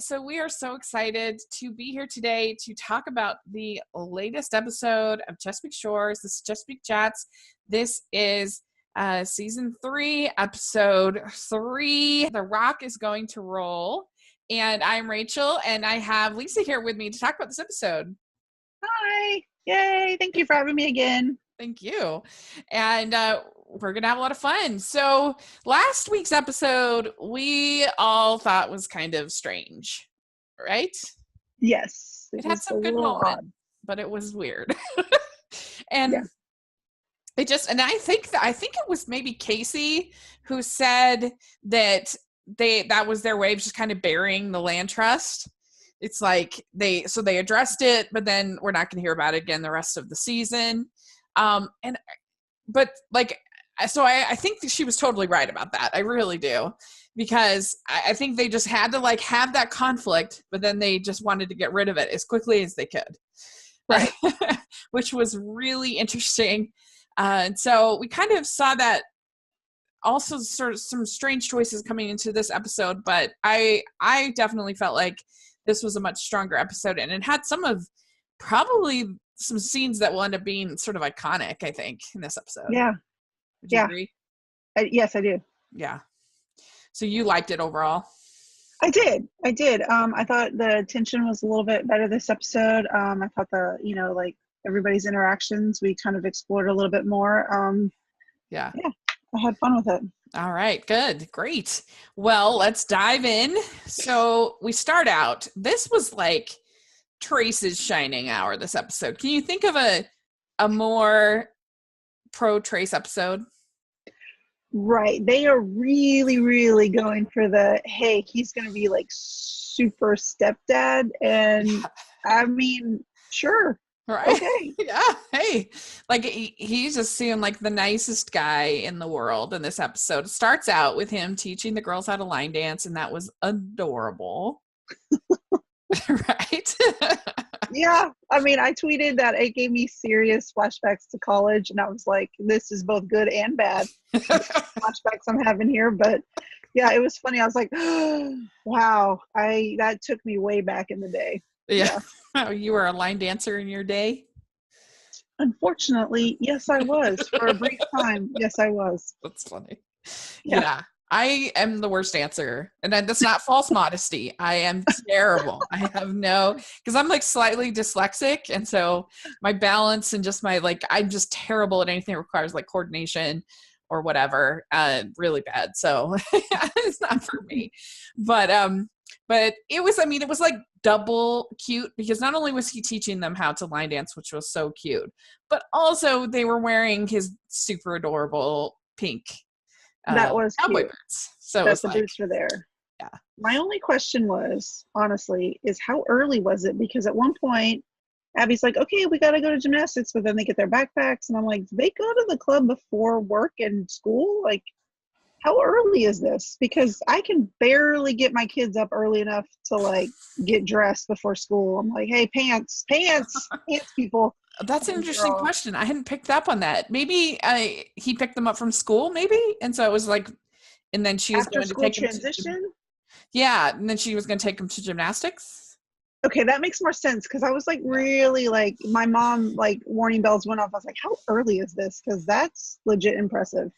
so we are so excited to be here today to talk about the latest episode of Chesapeake Shores. This is Chesapeake Chats. This is season 3, episode 3. The Rock is going to roll. And I'm Rachel, and I have Lisa here with me to talk about this episode. Hi. Yay. Thank you for having me again. Thank you. And we're going to have a lot of fun. So last week's episode, we all thought was kind of strange, right? Yes. It had some good moments, but it was weird. And yeah. I think it was maybe Casey who said that that was their way of just kind of burying the land trust. It's like they addressed it, but then we're not going to hear about it again the rest of the season. I think that she was totally right about that. I really do, because I think they just had to like have that conflict, but then they just wanted to get rid of it as quickly as they could, right? Which was really interesting. And so we kind of saw that also sort of some strange choices coming into this episode, but I definitely felt like this was a much stronger episode, and it had probably some scenes that will end up being sort of iconic, I think, in this episode. Yeah. Would you agree? Yes, I do. Yeah. So you liked it overall? I did. I thought the tension was a little bit better this episode. I thought like everybody's interactions, we kind of explored a little bit more. Yeah, I had fun with it. All right, good. Great. Well, let's dive in. So we start out. This was like Trace's shining hour, this episode. Can you think of a more pro Trace episode? Right. They are really, really going for hey, he's going to be like super stepdad. And I mean, sure. Right. Okay. Yeah. Hey, like he's just seeing like the nicest guy in the world in this episode. It starts out with him teaching the girls how to line dance, and that was adorable. Right. Yeah. I mean, I tweeted that it gave me serious flashbacks to college, and I was like, this is both good and bad flashbacks I'm having here. But yeah, it was funny. I was like, wow, that took me way back in the day. Yeah. Oh, you were a line dancer in your day? Unfortunately, yes, I was. For a brief time, yes, I was. That's funny. Yeah. I am the worst dancer, and that's not false modesty. I am terrible. I have because I'm like slightly dyslexic, and so my balance and just I'm just terrible at anything that requires like coordination or whatever. Really bad. So it's not for me. But it was like double cute, because not only was he teaching them how to line dance, which was so cute, but also they were wearing his super adorable pink that was cowboy cute. boots. So that the boots were there. Yeah. My only question was, honestly, is how early was it? Because at one point, Abby's like, okay, we got to go to gymnastics, but then they get their backpacks. And I'm like, do they go to the club before work and school? Like, how early is this? Because I can barely get my kids up early enough to like get dressed before school. I'm like, hey, pants, people. That's an interesting question. I hadn't picked up on that. Maybe he picked them up from school, maybe, and so it was like, and then she was going to take transition. Yeah, and then she was going to take him to gymnastics. Okay, that makes more sense, because I was like really like my mom like warning bells went off. I was like, how early is this? Because that's legit impressive.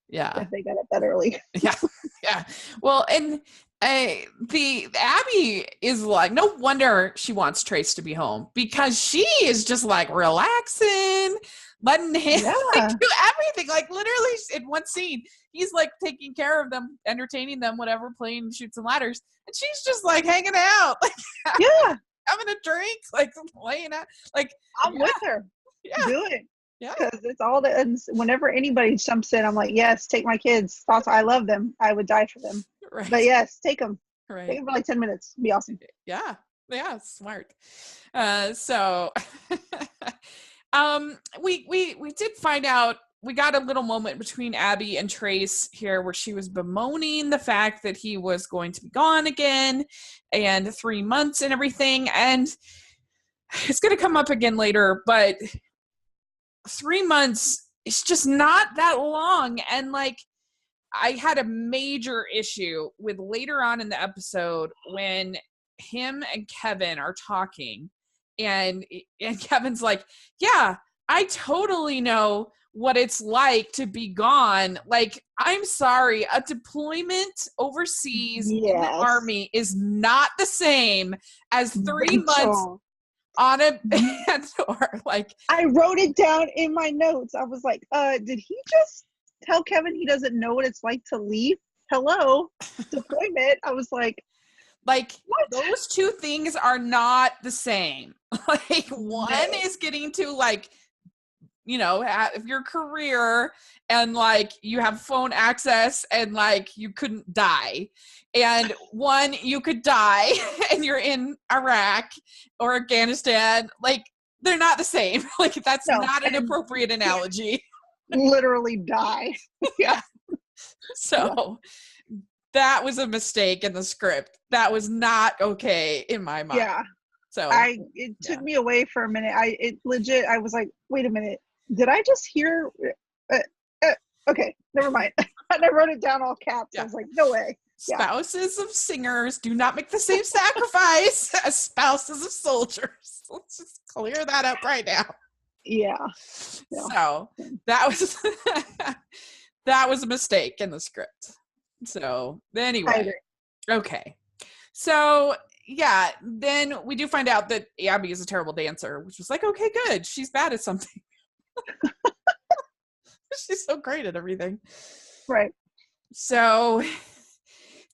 Yeah, if they got up that early. Yeah. Well, and the Abby is like, no wonder she wants Trace to be home, because she is just like relaxing, letting him do everything. Like literally in one scene, he's like taking care of them, entertaining them, whatever, playing Chutes and Ladders, and she's just like hanging out, like having a drink, like laying out. Like I'm with her. Yeah. Do it. Yeah, because it's all that. And whenever anybody jumps in, I'm like, yes, take my kids. I love them. I would die for them. Right. But yes, take them. Right. Take them for like 10 minutes. It'd be awesome. Yeah, smart. So we did find out. We got a little moment between Abby and Trace here where she was bemoaning the fact that he was going to be gone again, and 3 months and everything. And it's going to come up again later, but 3 months is just not that long. And like, I had a major issue with later on in the episode when him and Kevin are talking, and Kevin's like, yeah, I totally know what it's like to be gone. Like, I'm sorry, a deployment overseas in the Army is not the same as 3 months on a or like, I wrote it down in my notes. I was like, did he just tell Kevin he doesn't know what it's like to leave? Hello, deployment. I was like, what? Those two things are not the same. Like, one is getting to, like, you know, have your career and like you have phone access and like you couldn't die. And one, you could die and you're in Iraq or Afghanistan. Like, they're not the same. Like, that's not an appropriate analogy. Literally die. Yeah. So that was a mistake in the script. That was not okay in my mind. Yeah. So it took me away for a minute. I was like, wait a minute. Did I just hear? Okay, never mind. And I wrote it down all caps. Yeah. I was like, no way. Spouses of singers do not make the same sacrifice as spouses of soldiers. Let's just clear that up right now. Yeah. So that was that was a mistake in the script. So anyway, okay. So yeah, then we do find out that Abby is a terrible dancer, which was like, okay, good. She's bad at something. She's so great at everything. Right. So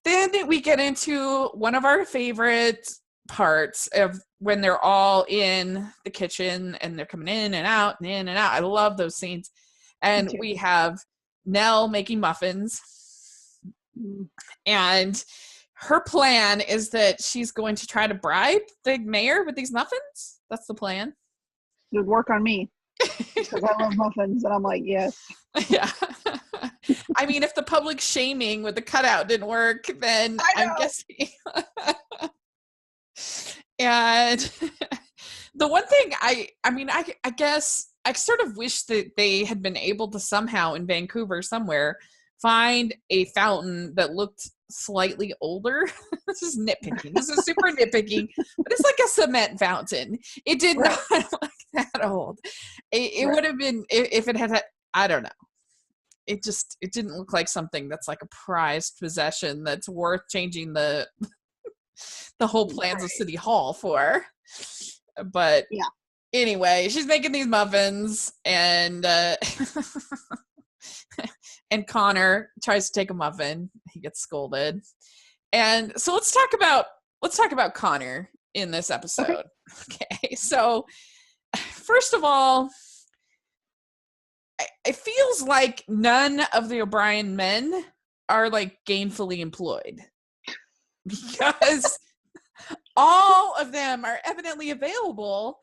then we get into one of our favorite parts of when they're all in the kitchen and they're coming in and out and in and out. I love those scenes. And we have Nell making muffins. And her plan is that she's going to try to bribe the mayor with these muffins. That's the plan. It would work on me. Because I love muffins, and I'm like, yes. Yeah. I mean, if the public shaming with the cutout didn't work, then I'm guessing. And the one thing I guess I sort of wish that they had been able to somehow in Vancouver somewhere find a fountain that looked slightly older. This is nitpicking. This is super nitpicking, but it's like a cement fountain. It did not look that old. It would have been if it had, I don't know. It didn't look like something that's like a prized possession that's worth changing the whole plans of City Hall for. But anyway, she's making these muffins and and Connor tries to take a muffin. He gets scolded. And so let's talk about Connor in this episode. Okay. So first of all, it feels like none of the O'Brien men are like gainfully employed because all of them are evidently available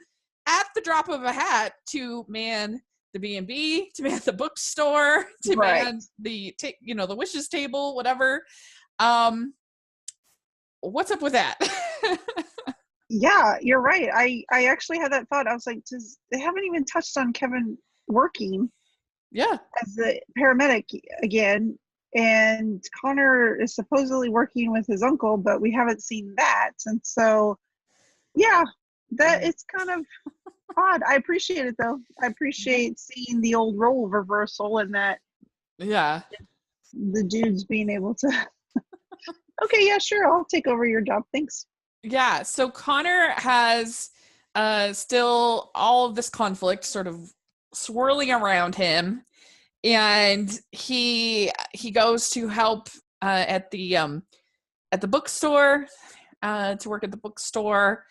at the drop of a hat to man the B&B, to man the bookstore, to man the the wishes table, whatever. What's up with that? Yeah, you're right. I actually had that thought. I was like, they haven't even touched on Kevin working as the paramedic again, and Connor is supposedly working with his uncle, but we haven't seen that. And so that it's kind of odd. I appreciate it though. I appreciate seeing the old role reversal and that the dudes being able to okay, yeah, sure, I'll take over your job, thanks. Yeah, so Connor has still all of this conflict sort of swirling around him, and he goes to help at the bookstore, to work at the bookstore,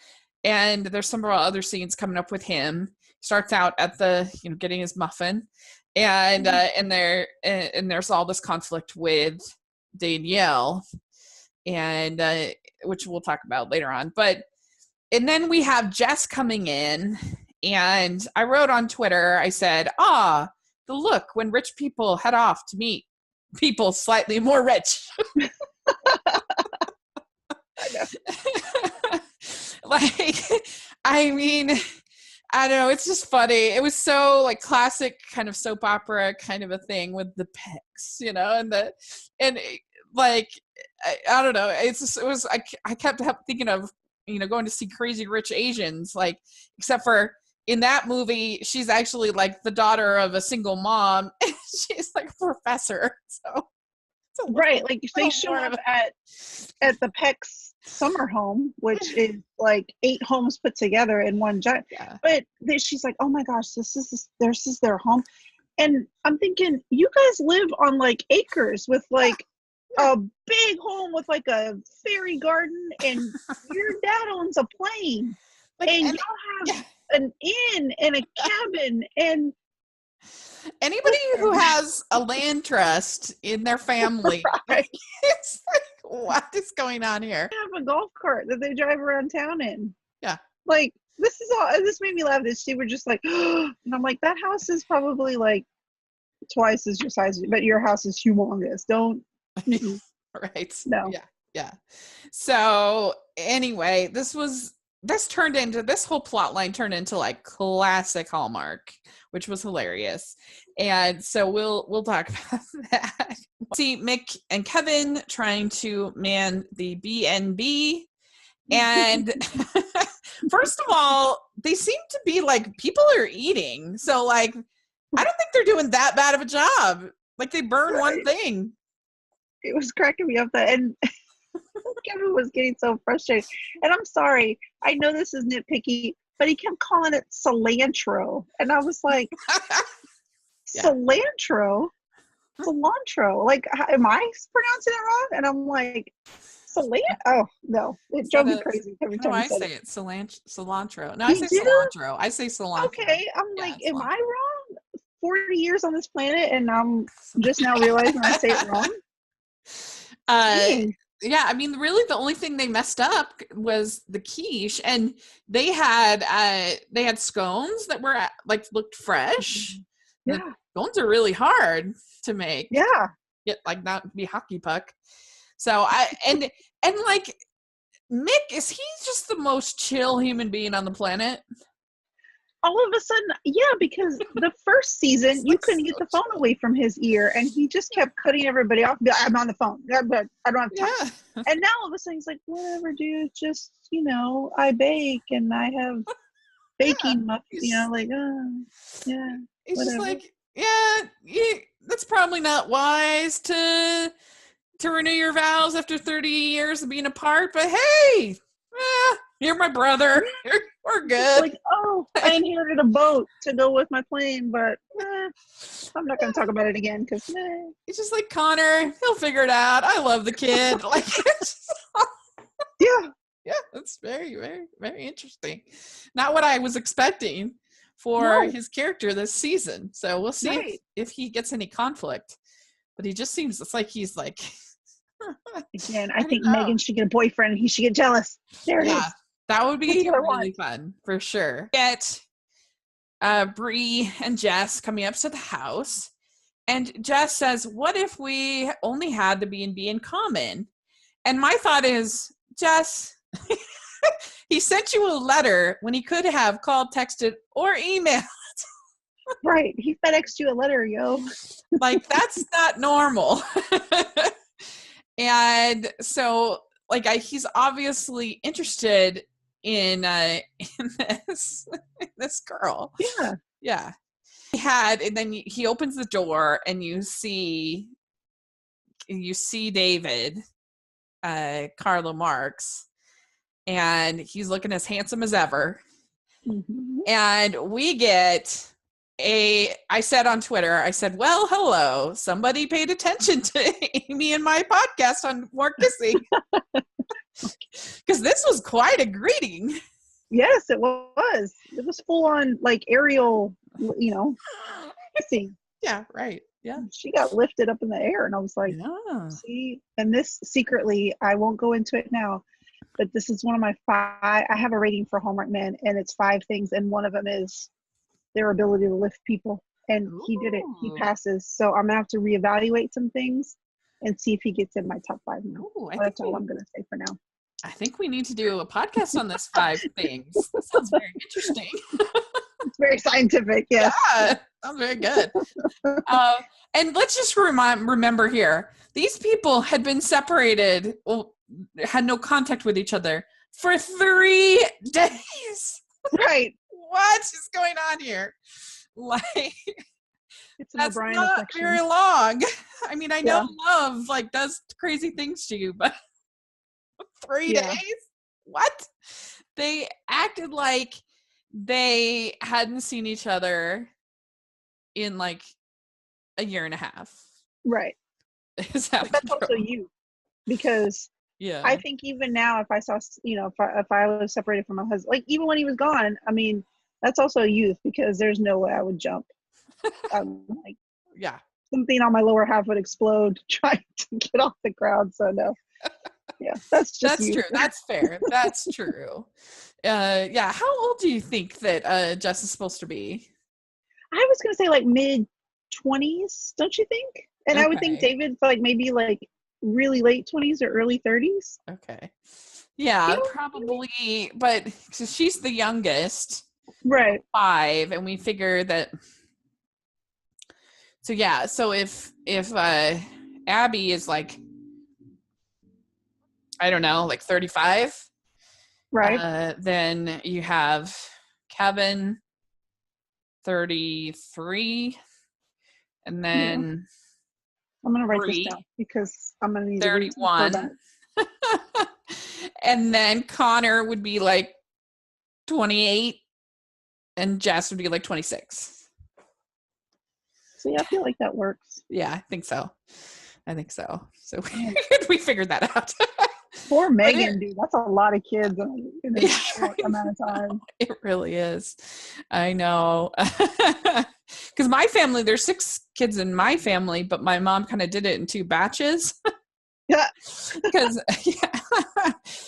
and there's some other scenes coming up with him. Starts out at the getting his muffin, and there's all this conflict with Danielle, and which we'll talk about later on. And then we have Jess coming in, and I wrote on Twitter, I said, the look when rich people head off to meet people slightly more rich. I know. Like, I mean, I don't know, it's just funny. It was so like classic kind of soap opera kind of a thing with the pics, and like, I don't know. I kept thinking of, going to see Crazy Rich Asians, like, except for in that movie, she's actually like the daughter of a single mom. And she's like a professor. So it's a right. Like they show up at the Peck's summer home, which is like 8 homes put together in one giant. Yeah. But she's like, oh my gosh, this is their home. And I'm thinking, you guys live on like acres with like a big home with like a fairy garden, and your dad owns a plane, like, and y'all have an inn and a cabin, and anybody who has a land trust in their family, right. It's like, what is going on here? They have a golf cart that they drive around town in. Yeah. Like, this made me laugh. That she were just like, and I'm like, that house is probably like twice as your size, but your house is humongous. Don't. Right. No. Yeah. So anyway, this whole plot line turned into like classic Hallmark, which was hilarious. And so we'll talk about that. See Mick and Kevin trying to man the B&B. And first of all, they seem to be like, people are eating. So like, I don't think they're doing that bad of a job. Like, they burn one thing. It was cracking me up and Kevin was getting so frustrated. And I'm sorry, I know this is nitpicky, but he kept calling it cilantro. And I was like, cilantro? Like, am I pronouncing it wrong? And I'm like, cilantro? Oh, no. It drove me crazy every time I say it. Cilantro. No, you I say do? cilantro. I say cilantro. Okay, I'm like, am I wrong? 40 years on this planet, and I'm just now realizing I say it wrong? Yeah, I mean, really the only thing they messed up was the quiche, and they had scones that were like looked fresh. Yeah, the scones are really hard to make. Yeah, get like not be hockey puck. So and like, Mick, is he just the most chill human being on the planet? All of a sudden, yeah, because the first season you couldn't get the phone away from his ear, and he just kept cutting everybody off. I'm on the phone, but I don't have time. Yeah. And now all of a sudden he's like, whatever, dude, just, I bake and I have baking muffins, like, yeah. He's whatever. Just like, that's probably not wise to renew your vows after 30 years of being apart, but hey, you're my brother. We're good. Like, I inherited a boat to go with my plane, but I'm not going to talk about it again because it's just like, Connor, he'll figure it out. I love the kid. Like, yeah, that's very, very, very interesting. Not what I was expecting for his character this season. So we'll see if he gets any conflict. But he just seems, it's like he's like. Again, I think Megan should get a boyfriend and he should get jealous. There it is. That would be really fun for sure. Get Bree and Jess coming up to the house, and Jess says, "What if we only had the B&B in common?" And my thought is, Jess, he sent you a letter when he could have called, texted, or emailed. Right, he FedExed you a letter, yo. Like, that's not normal. And so, like, he's obviously interested in this girl. Yeah. And then he opens the door, and you see David, Carlo Marx, and he's looking as handsome as ever. Mm-hmm. And we get I said on Twitter, I said, well, hello, somebody paid attention to Amy and my podcast on More Kissing. Because this was quite a greeting. Yes, it was. It was full on, like, aerial, kissing. Yeah, right. Yeah. She got lifted up in the air, and I was like, see? And this, secretly, I won't go into it now, but this is one of my 5. I have a rating for Hallmark men, and it's 5 things, and one of them is their ability to lift people, and he did it. He passes. So I'm gonna have to reevaluate some things and see if he gets in my top 5 now. That's all I'm gonna say for now. I think we need to do a podcast on this 5 things. That sounds very interesting. It's very scientific. Yes. Yeah. Sounds very good. And let's just remember here, these people had been separated, well, had no contact with each other for 3 days. Right. What is going on here? Like, It's an that's O'Brien not affection. very long. I mean, I know Yeah. love like does crazy things to you, but 3 Yeah. days? What? They acted like they hadn't seen each other in like a year and a half. Right. Is out But of that's control. also you, because Yeah. I think even now, if I saw, if I was separated from my husband, like even when he was gone, I mean, that's also youth, because there's no way I would jump. Like, Yeah. something on my lower half would explode trying to get off the ground. So no. Yeah, that's just That's you. true. That's fair. That's true. Yeah. How old do you think that Jess is supposed to be? I was gonna say like mid-20s, don't you think? And I would think Okay. David's like maybe like really late 20s or early 30s. Okay. Yeah, You know, probably, but so she's the youngest, right. 5, and we figure that. So yeah, so if Abby is like, I don't know, like 35, Right. then you have Kevin 33, and Yeah. then I'm gonna write this Bree down because I'm gonna need to refer back. 31. And then Connor would be like 28 and Jess would be like 26. So yeah, I feel like that works. Yeah, I think so. So we figured that out. Poor Megan, dude. That's a lot of kids in a Yeah, short amount of time. it really is. I know. Because my family, there's 6 kids in my family, but my mom kind of did it in 2 batches. Yeah.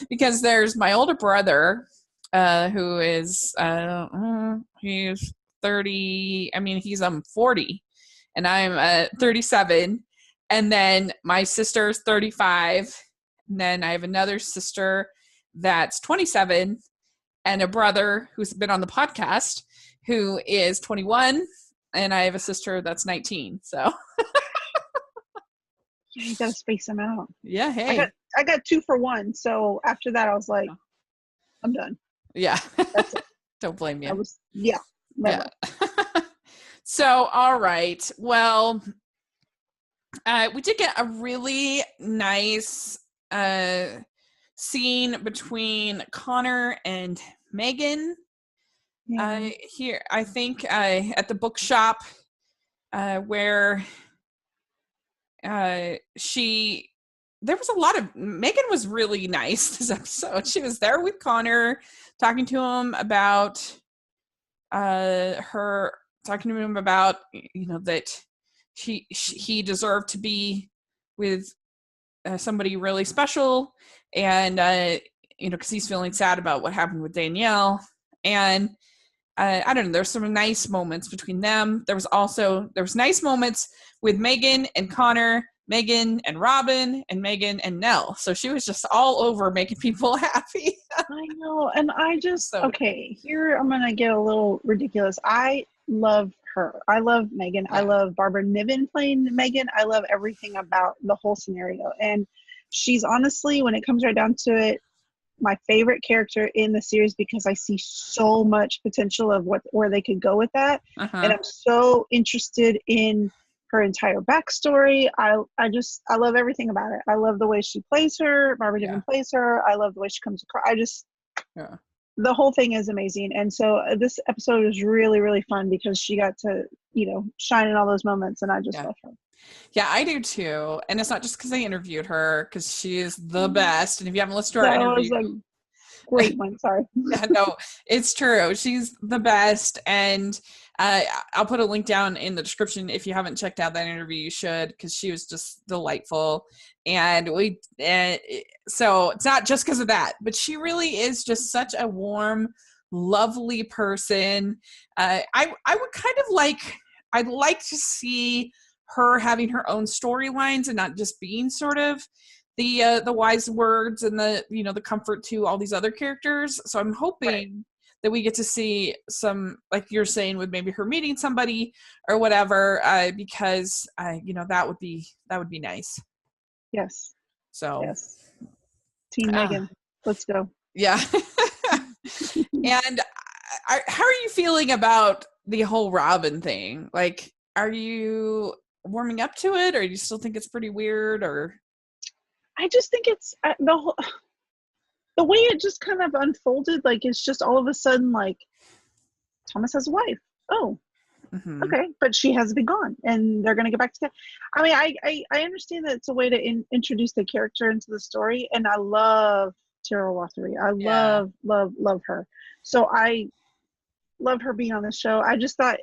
Because there's my older brother, who is he's 30. I mean, he's 40, and I'm 37. And then my sister's 35. And then I have another sister that's 27, and a brother who's been on the podcast who is 21, and I have a sister that's 19. So Yeah, you gotta space them out. yeah, hey. I got 2 for 1. So after that I was like, I'm done. Yeah. That's it. Don't blame you. Yeah. Yeah. So, all right. Well, we did get a really nice scene between Connor and Megan. Yeah. Here, I think at the bookshop, where there was a lot of, Megan was really nice this episode. She was there with Connor, talking to him about that he deserved to be with somebody really special, and because he's feeling sad about what happened with Danielle. And I don't know, there's some nice moments between them. There was nice moments with Megan and Connor, Megan and Robin, and Megan and Nell. So she was just all over making people happy. I know. And I just, So okay, here I'm going to get a little ridiculous. I love her. I love Megan. Yeah. I love Barbara Niven playing Megan. I love everything about the whole scenario. And she's honestly, when it comes right down to it, my favorite character in the series, because I see so much potential of where they could go with that. And I'm so interested in her entire backstory. I love everything about it. I love the way she plays her. Barbara Niven plays her. I love the way she comes across. The whole thing is amazing. And so this episode was really, really fun because she got to, shine in all those moments, and I just love her. Yeah, I do too. And it's not just because I interviewed her, because she is the best. And if you haven't listened to our interview, was a great one. Sorry. Yeah, no, it's true. She's the best. And I'll put a link down in the description. If you haven't checked out that interview, you should, because she was just delightful. And so it's not just because of that, but she really is just such a warm, lovely person. I would kind of I'd like to see her having her own storylines and not just being sort of the wise words and the comfort to all these other characters. So I'm hoping that we get to see some, like you're saying, with maybe her meeting somebody or whatever, because that would be nice. Yes. So Yes. Team Megan, let's go. Yeah. And how are you feeling about the whole Robin thing? Like, are you warming up to it, or do you still think it's pretty weird? Or I just think it's the way it just kind of unfolded. Like, it's just all of a sudden, like, Thomas has a wife. Oh, okay, but she has been gone, and they're gonna get back together. I mean, I understand that it's a way to introduce the character into the story, and I love Tara Wathery. I love her. So I love her being on the show. I just thought,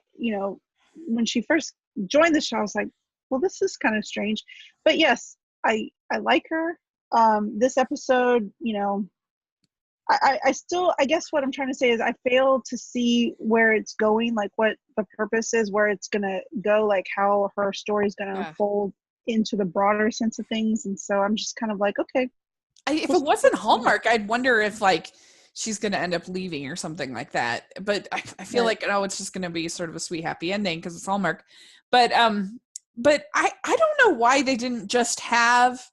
when she first joined the show, I was like, well, this is kind of strange. But yes, I like her. This episode, I still, I guess what I'm trying to say is I fail to see where it's going, like what the purpose is, where it's going to go, like how her story is going to unfold into the broader sense of things. And so I'm just kind of like, okay. If it wasn't Hallmark, I'd wonder if like she's going to end up leaving or something like that. But I feel like, it's just going to be sort of a sweet, happy ending because it's Hallmark. But I don't know why they didn't just have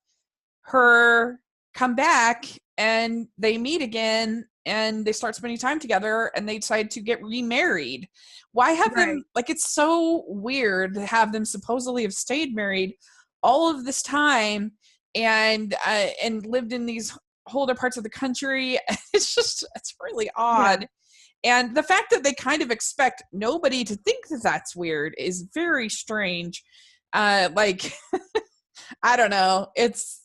her come back and they meet again and they start spending time together and they decide to get remarried. Why have them, like, it's so weird to have them supposedly have stayed married all of this time and lived in these whole other parts of the country. It's really odd. And the fact that they kind of expect nobody to think that that's weird is very strange. Like, I don't know. It's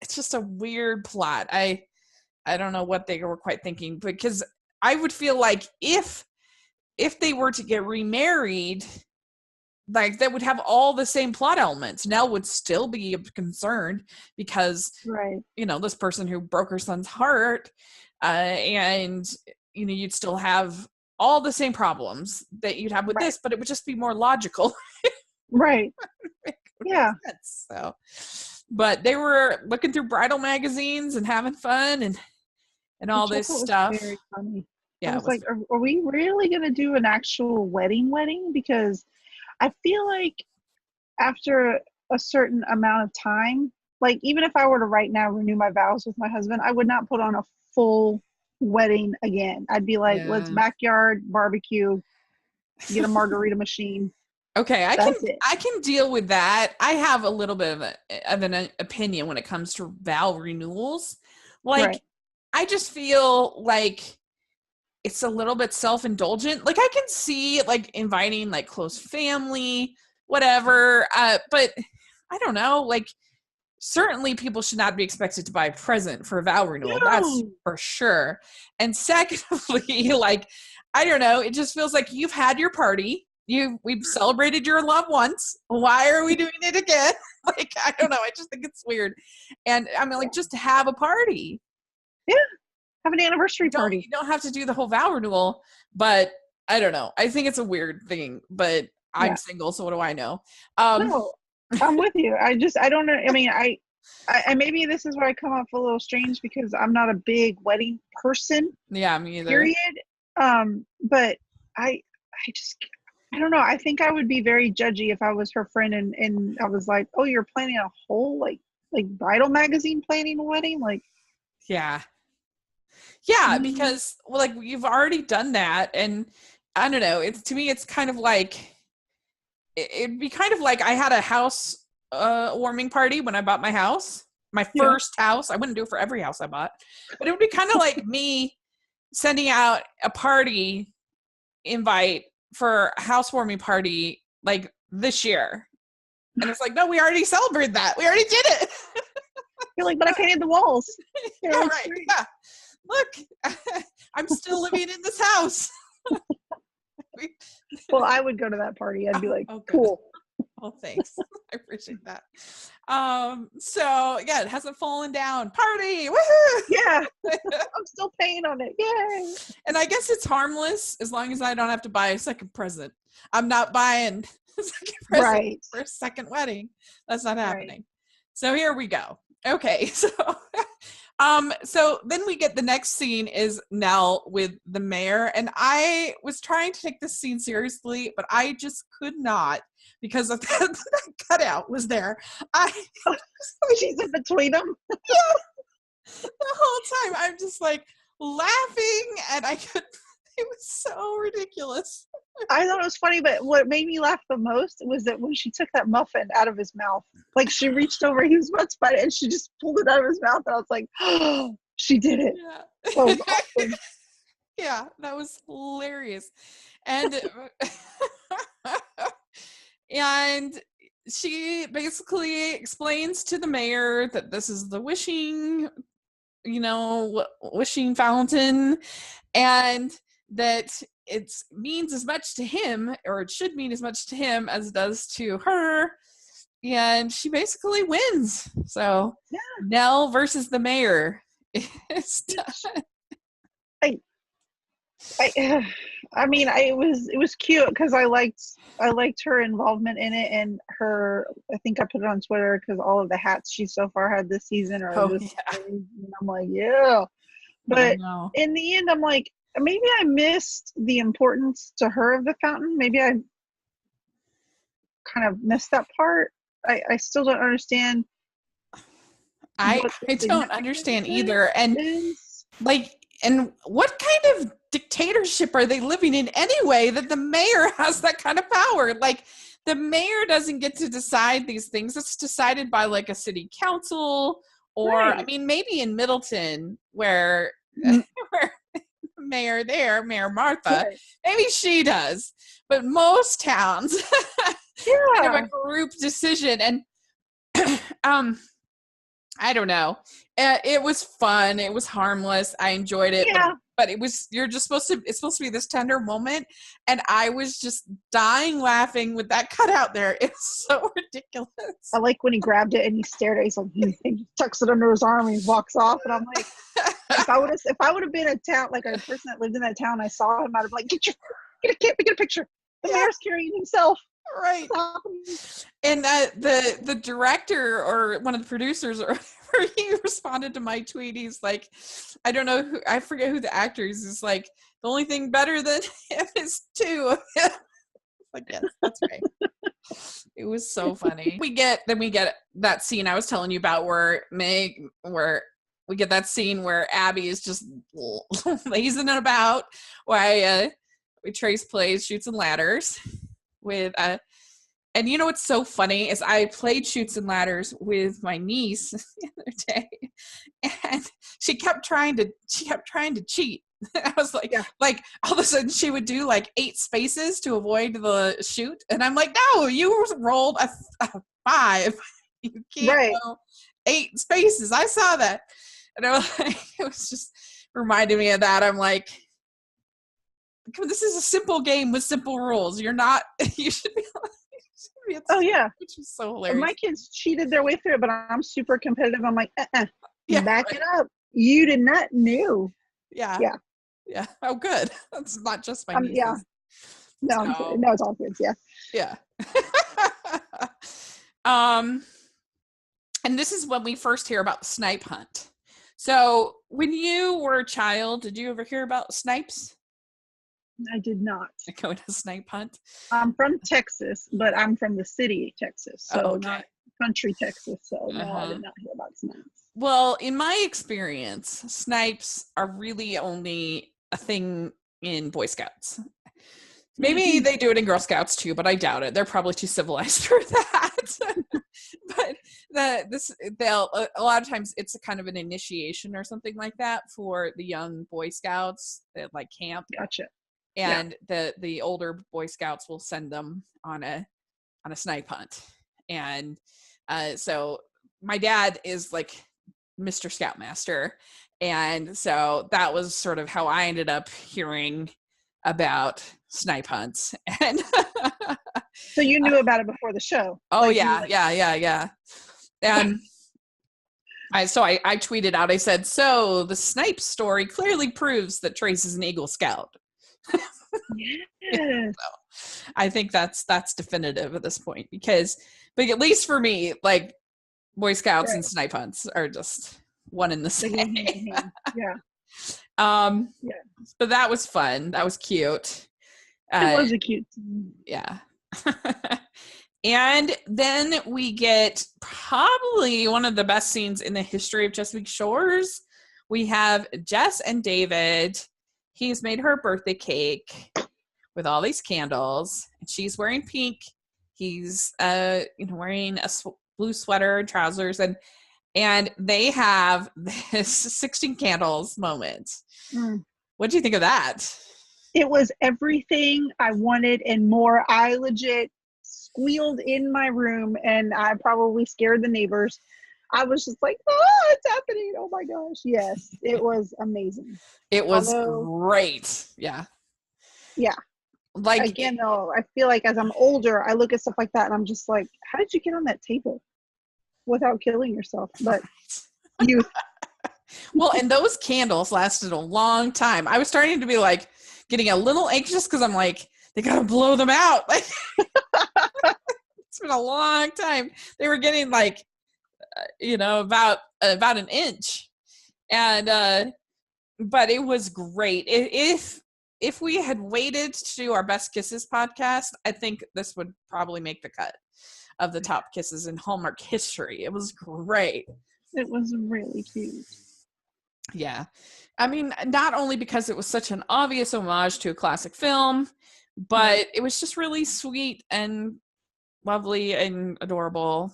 just a weird plot. I don't know what they were quite thinking, because I would feel like if they were to get remarried, like, that would have all the same plot elements. Nell would still be concerned because, this person who broke her son's heart, and, you'd still have all the same problems that you'd have with this, but it would just be more logical. Yeah. So, but they were looking through bridal magazines and having fun and all this stuff. Very funny. Yeah, I was like, are we really going to do an actual wedding? Because I feel like after a certain amount of time, like even if I were to right now renew my vows with my husband, I would not put on a full wedding again. I'd be like, let's backyard barbecue, get a margarita machine. Okay, I can deal with that. I have a little bit of an opinion when it comes to vow renewals. Like, I just feel like it's a little bit self-indulgent. Like, I can see like inviting like close family, whatever. But I don't know. Like, certainly people should not be expected to buy a present for a vow renewal. That's for sure. And secondly, like, I don't know. It just feels like you've had your party. We've celebrated your love once. Why are we doing it again? Like, I don't know. I just think it's weird. And I mean, like, just to have a party. Yeah. Have an anniversary party. You don't have to do the whole vow renewal, but I don't know. I think it's a weird thing, but I'm single, so what do I know? No, I'm with you. I don't know. I mean, I maybe this is where I come off a little strange because I'm not a big wedding person. Yeah, me either. Period. But I don't know. I think I would be very judgy if I was her friend and I was like, oh, you're planning a whole like bridal magazine planning a wedding? Like, yeah, because like you've already done that, and I don't know. To me, it's kind of like it'd be kind of like I had a house warming party when I bought my house, my first house. I wouldn't do it for every house I bought, but it would be kind of like me sending out a party invite for a housewarming party like this year, and it's like, no, we already celebrated that. We already did it. You're like, but I painted the walls. Yeah, right. Yeah, look, I'm still living in this house. Well, I would go to that party. I'd be like, cool. Oh, thanks. I appreciate that. So yeah, it hasn't fallen down. Party! Woohoo! Yeah. I'm still paying on it. Yay! And I guess it's harmless as long as I don't have to buy a second present. I'm not buying a second present for a second wedding. That's not happening. So here we go. Okay, so So then we get the next scene is Nell with the mayor, and I was trying to take this scene seriously, but I just could not because of that cutout was there. She's in between them. The whole time I'm just like laughing, and I could. It was so ridiculous. I thought it was funny, but what made me laugh the most was that when she took that muffin out of his mouth, like she reached over, he was about to bite it, and she just pulled it out of his mouth, and I was like, oh, she did it. Yeah. That was awesome. Yeah, that was hilarious. And and she basically explains to the mayor that this is the wishing fountain, and that it means as much to him, or it should mean as much to him as it does to her, and she basically wins. So Yeah. Nell versus the mayor. I mean, it was cute because I liked her involvement in it, and her. I think I put it on Twitter because all of the hats she so far had this season are this series, and I'm like, yeah. But in the end, I'm like, maybe I missed the importance to her of the fountain. Maybe I kind of missed that part. I still don't understand. I don't understand either, and and what kind of dictatorship are they living in anyway that the mayor has that kind of power? Like, the mayor doesn't get to decide these things. It's decided by like a city council, or I mean, maybe in Middleton where Mayor Martha, maybe she does, but most towns kind of a group decision. And I don't know. It was fun. It was harmless. I enjoyed it. Yeah. But it's supposed to be this tender moment. And I was just dying laughing with that cutout there. It's so ridiculous. I like when he grabbed it and he stared at it. He's like, he tucks it under his arm and he walks off. And I'm like, if I would have been a person that lived in that town, I saw him, I'd have been like, get a picture. The mayor's carrying himself. Right. And the director or one of the producers or whatever, he responded to my tweet. He's like, I don't know I forget who the actor is. He's like, the only thing better than him is two of him. Like, yes, that's right. It was so funny. We get that scene I was telling you about where we get that scene where Abby is just lazing about while Trace plays Chutes and Ladders with and you know what's so funny is I played Chutes and Ladders with my niece the other day, and she kept trying to cheat. I was like, like all of a sudden she would do like 8 spaces to avoid the chute, and I'm like, no, you rolled a 5. You can't go 8 spaces. I saw that, and I was like, it was just reminding me of that. I'm like, this is a simple game with simple rules. You're not. You should be. Oh yeah, which is so hilarious. My kids cheated their way through it, but I'm super competitive. I'm like, back it up. You did not know. Yeah. Oh, good. That's not just my nieces. Yeah. No, it's all kids. Yeah. Yeah. And this is when we first hear about the snipe hunt. So when you were a child, did you ever hear about snipes? I did not. Going to snipe hunt? I'm from Texas, but I'm from the city, Texas. So not country Texas. So no, I did not hear about snipes. Well, in my experience, snipes are really only a thing in Boy Scouts. Maybe they do it in Girl Scouts too, but I doubt it. They're probably too civilized for that. But a lot of times it's a kind of an initiation or something like that for the young Boy Scouts that like camp. Gotcha. And the older Boy Scouts will send them on a snipe hunt. And so my dad is like Mr. Scoutmaster. And so that was sort of how I ended up hearing about snipe hunts. And so you knew about it before the show? Oh, like, yeah. And I tweeted out, I said, so the snipe story clearly proves that Trace is an Eagle Scout. Yes. So I think that's definitive at this point, but at least for me, like Boy Scouts and snipe hunts are just one in the They go same. hand in hand. Yeah. Yeah. But that was fun. That was cute. It was a cute scene. Yeah. And then we get probably one of the best scenes in the history of Chesapeake Shores. We have Jess and David. He's made her a birthday cake with all these candles, and she's wearing pink. He's wearing a blue sweater and trousers, and they have this 16 candles moment. What do you think of that? It was everything I wanted and more. I legit squealed in my room, and I probably scared the neighbors. I was just like, oh, it's happening. Oh my gosh. Yes, it was amazing. It was great. Yeah. Yeah. Like, again, though, I feel like as I'm older, I look at stuff like that and I'm just like, how did you get on that table without killing yourself? But youth. Well, and those candles lasted a long time. I was starting to be like getting a little anxious because I'm like, they got to blow them out. Like, it's been a long time. They were getting like, about an inch. And, but it was great. If we had waited to do our Best Kisses podcast, I think this would probably make the cut of the top kisses in Hallmark history. It was great. It was really cute. Yeah. I mean, not only because it was such an obvious homage to a classic film, but it was just really sweet and lovely and adorable.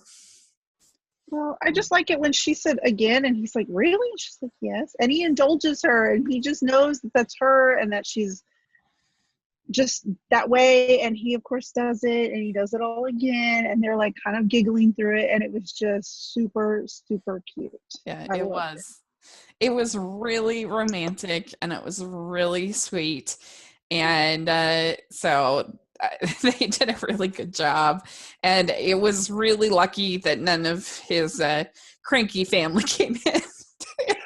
Well, I just like it when she said again, and he's like, really? And she's like, yes. And he indulges her, and he just knows that that's her and that she's just that way. And he, of course, does it, and he does it all again. And they're like kind of giggling through it. And it was just super, super cute. Yeah, it was. It was really romantic, and it was really sweet. And so they did a really good job, and it was really lucky that none of his cranky family came in.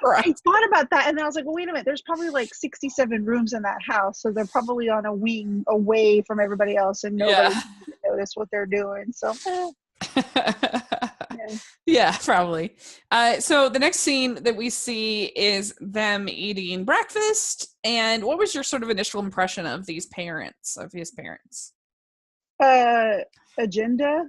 I thought about that, and I was like, well, wait a minute, there's probably like 67 rooms in that house, so they're probably on a wing away from everybody else, and nobody can notice what they're doing. So yeah, probably. So the next scene that we see is them eating breakfast. And what was your sort of initial impression of his parents? Agenda.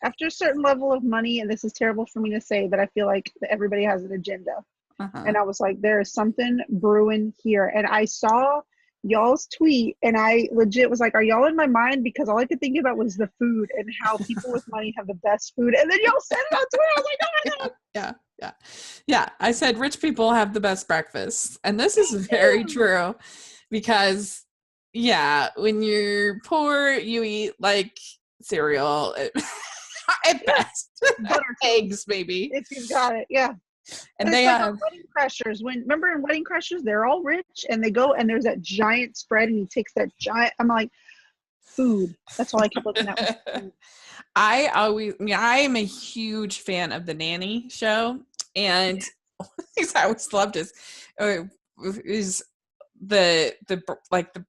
After a certain level of money, and this is terrible for me to say, but I feel like everybody has an agenda. And I was like, there is something brewing here. And I saw y'all's tweet, and I legit was like, are y'all in my mind? Because all I could think about was the food and how people with money have the best food. And then y'all said it on Twitter. I was like, oh my God. Yeah. I said rich people have the best breakfast. And this is very true, because when you're poor, you eat like cereal at best. Butter eggs, maybe. If you've got it. Yeah. And they have Wedding Crashers. Remember in Wedding Crashers, they're all rich, and they go and there's that giant spread, and he takes that giant. I'm like, food. That's all I kept looking at. I am a huge fan of the Nanny show, and I always loved is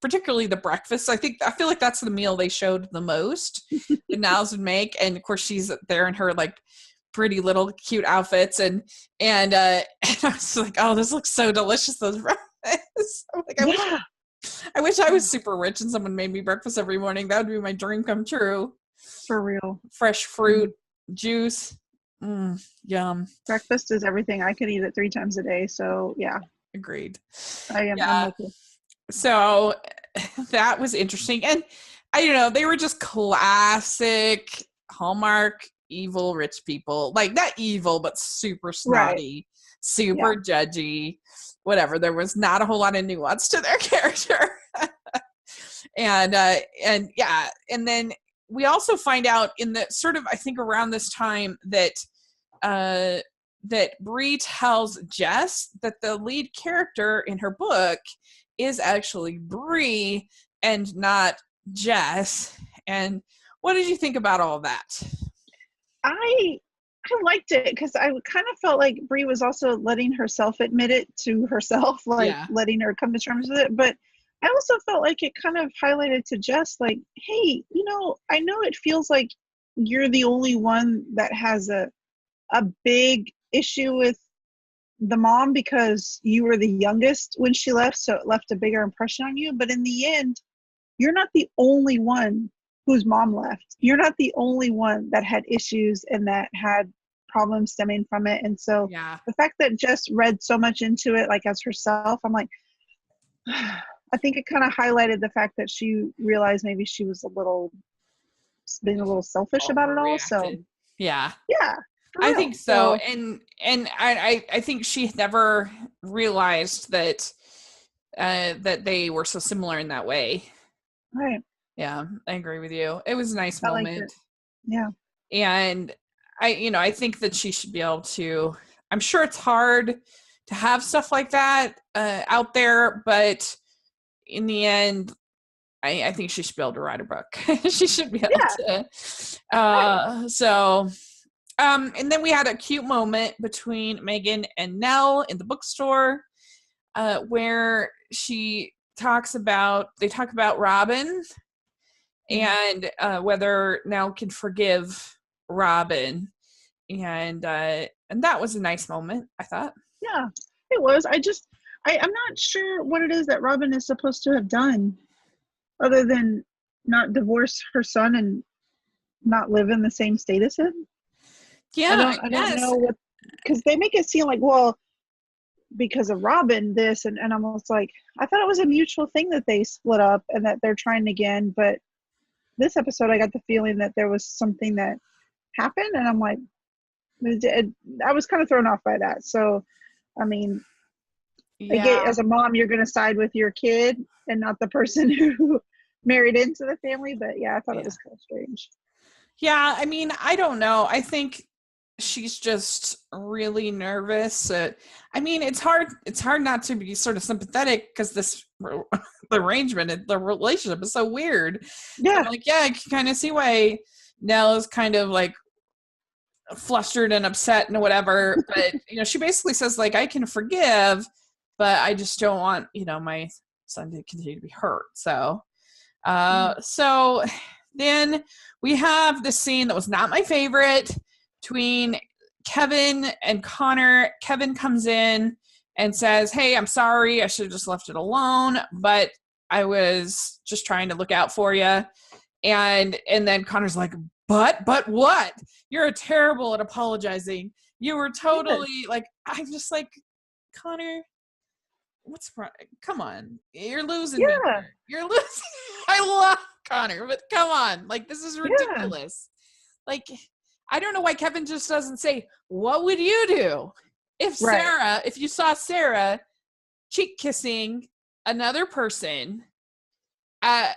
particularly the breakfast. I feel like that's the meal they showed the most that Niles would make, and of course she's there in her like pretty little cute outfits, and I was like, oh, this looks so delicious, those breakfasts. I'm like, I wish I was super rich and someone made me breakfast every morning. That would be my dream come true. For real. Fresh fruit, juice, yum. Breakfast is everything. I could eat it 3 times a day, so yeah. Agreed. I'm with you. So that was interesting, and they were just classic Hallmark evil rich people, like not evil but super snotty, super judgy, whatever. There was not a whole lot of nuance to their character. and then we also find out in the sort of, I think around this time, that Bree tells Jess that the lead character in her book is actually Bree and not Jess. And what did you think about all that? I liked it, because I kind of felt like Bree was also letting herself admit it to herself, like letting her come to terms with it. But I also felt like it kind of highlighted to Jess, like, hey, I know it feels like you're the only one that has a a big issue with the mom because you were the youngest when she left, so it left a bigger impression on you. But in the end, you're not the only one whose mom left. You're not the only one that had issues and that had problems stemming from it. And so Yeah. the fact that Jess read so much into it, like as herself, I'm like, I think it kind of highlighted the fact that she realized maybe she was being a little selfish about it all. So Overreacted. Yeah. yeah, for I real. think so. And I think she never realized that that they were so similar in that way. Right. Yeah, I agree with you. It was a nice I liked moment. it. Yeah. And I think that she should be able to, I'm sure it's hard to have stuff like that out there, but in the end, I think she should be able to write a book. She should be able Yeah. to. Right. And then we had a cute moment between Megan and Nell in the bookstore, where they talk about Robin and whether Nell can forgive Robin, and that was a nice moment, I thought. Yeah, it was. I'm not sure what it is that Robin is supposed to have done other than not divorce her son and not live in the same state as him. Yeah, I I don't guess. know what, because they make it seem like, well, because of Robin, this, and I'm almost like, I thought it was a mutual thing that they split up and that they're trying again. But this episode, I got the feeling that there was something that happened, and I'm like, I was kind of thrown off by that. So, I mean, I get, Yeah, as a mom, you're going to side with your kid and not the person who married into the family. But yeah, I thought it yeah, was kind of strange. yeah. I mean, I don't know. I think she's just really nervous. I mean, it's hard. It's hard not to be sort of sympathetic because the arrangement, the relationship is so weird. So I'm Yeah, like, yeah, I can kind of see why Nell is kind of like flustered and upset and whatever. But she basically says like, I can forgive, but I just don't want my son to continue to be hurt. So so then we have this scene that was not my favorite between Kevin and Connor. Kevin comes in and says, hey, I'm sorry, I should have just left it alone, but I was just trying to look out for you. And then Connor's like, but what? You're terrible at apologizing. You were totally like, I'm just like, Connor, what's wrong? Come on, you're losing me yeah, here. You're losing. I love Connor, but come on, like this is yeah. ridiculous. Like, I don't know why Kevin just doesn't say, what would you do Right. if you saw Sarah cheek kissing another person? Uh,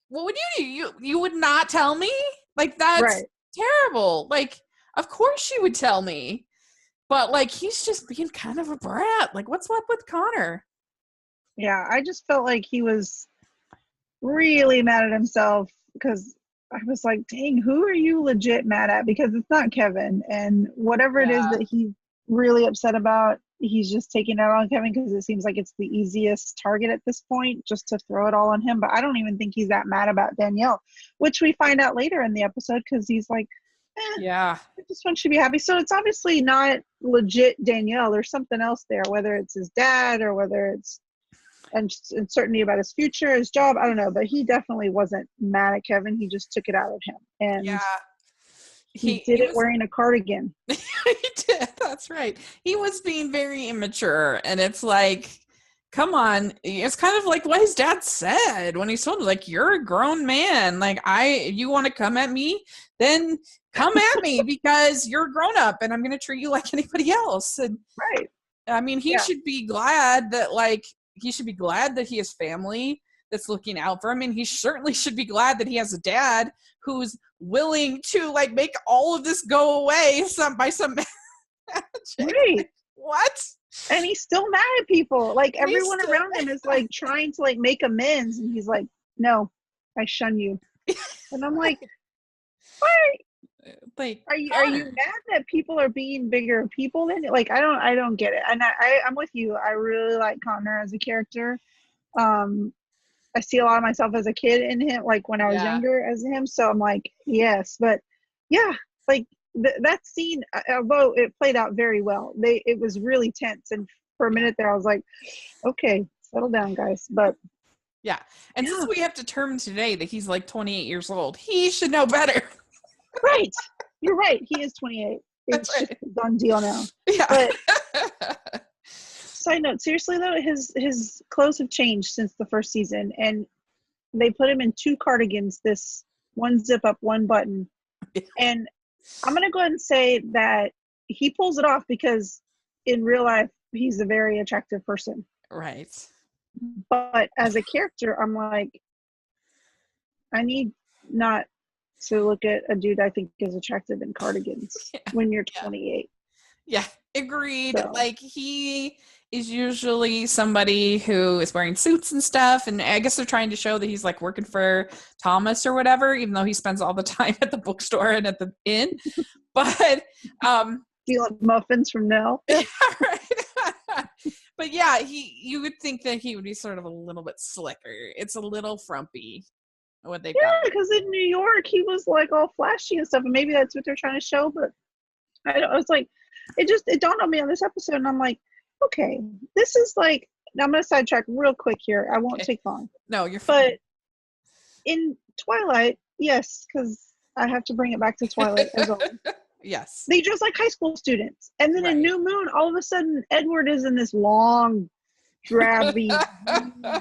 what would you do? You would not tell me? Like, that's Right. terrible. Like, of course she would tell me. But like he's just being kind of a brat. Like, what's up with Connor? Yeah, I just felt like he was really mad at himself because I was like, dang, who are you legit mad at? Because it's not Kevin. And whatever it is Yeah. that he's really upset about, he's just taking it out on Kevin because it seems like it's the easiest target at this point, just to throw it all on him. But I don't even think he's that mad about Danielle, which we find out later in the episode because he's like, Yeah. I just want you to be happy. So it's obviously not legit Danielle. There's something else there, whether it's his dad or whether it's uncertainty about his future, his job. I don't know, but he definitely wasn't mad at Kevin. He just took it out of him, and Yeah. he He did it was wearing a cardigan. he did. That's right. He was being very immature, and it's like, come on. It's kind of like what his dad said when he told him, like, you're a grown man. Like, you want to come at me, then come at me because you're a grown up, and I'm going to treat you like anybody else. And Right. I mean, he Yeah. should be glad that he has family that's looking out for him, and he certainly should be glad that he has a dad who's willing to like make all of this go away by some magic. Right. Like, what? And he's still mad at people. Like And he's everyone still around him is like trying to like make amends, and he's like, "No, I shun you." And I'm like, "What? like Are you Connor. mad that people are being bigger people than like I don't get it." And I'm with you. I really like Connor as a character. Um, I see a lot of myself as a kid in him, like when I was Yeah. younger as him. So I'm like, yes, but yeah, like that scene, although it played out very well, it was really tense. And for a minute there, I was like, okay, settle down, guys. But yeah. And yeah, since we have determined today that he's like 28 years old, he should know better. right. You're right. He is 28. It's That's right. just a done deal now. Yeah. But side note, seriously though, his clothes have changed since the first season, and they put him in 2 cardigans, this one zip up, one button. And I'm gonna go ahead and say that he pulls it off because in real life he's a very attractive person. Right. But as a character, I'm like, I need not to look at a dude I think is attractive in cardigans when you're 28. Yeah, agreed. So. Like, he is usually somebody who is wearing suits and stuff, and I guess they're trying to show that he's like working for Thomas or whatever, even though he spends all the time at the bookstore and at the inn. But stealing muffins from Nell. Yeah, right. But yeah, you would think that he would be sort of a little bit slicker. It's a little frumpy what they've got. Because in New York he was like all flashy and stuff, and maybe that's what they're trying to show. But I was like, it dawned on me on this episode, and I'm like, okay, this is like, now I'm gonna sidetrack real quick here. I won't take long. No, you're fine. But in Twilight, yes, because I have to bring it back to Twilight as always. Yes. They dress like high school students. And then in New Moon, all of a sudden, Edward is in this long, drabby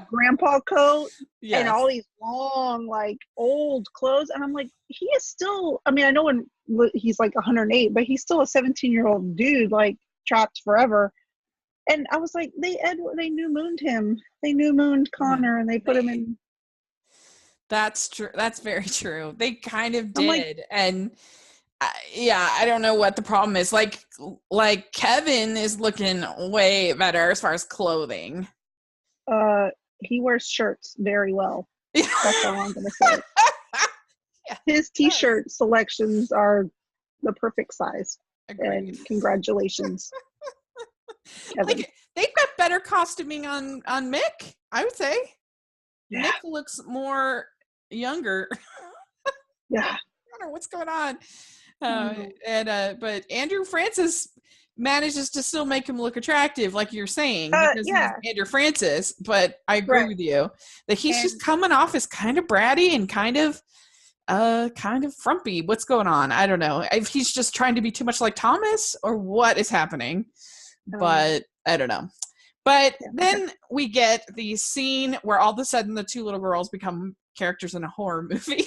grandpa coat and all these long, like, old clothes. And I'm like, he is still, I mean, I know when he's like 108, but he's still a 17-year-old dude, like, trapped forever. And I was like, they New Mooned him. They New Mooned Connor, and they put him in. That's true. That's very true. They kind of did. Like, and I don't know what the problem is. Like Kevin is looking way better as far as clothing. He wears shirts very well. That's all I'm gonna say. His t-shirt selections are the perfect size. Agreed. And congratulations, Kevin. Like, they've got better costuming on Mick, I would say. Yeah. Mick looks more younger. Yeah. I don't know what's going on. But Andrew Francis manages to still make him look attractive, like you're saying, because he's Andrew Francis. But I agree with you that he's just coming off as kind of bratty and kind of frumpy. What's going on? I don't know if he's just trying to be too much like Thomas or what is happening, but I don't know. But then we get the scene where all of a sudden the 2 little girls become characters in a horror movie.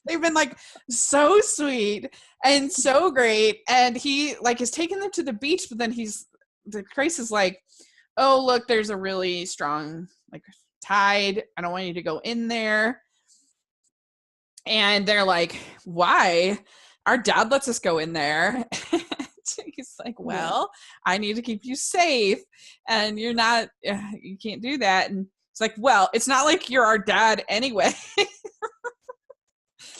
They've been like so sweet and so great, and he like is taking them to the beach, but then Grace is like, oh look, there's a really strong like tide, I don't want you to go in there. And they're like, why? Our dad lets us go in there. He's like, well, I need to keep you safe, and you can't do that. And it's like, well, it's not like you're our dad anyway.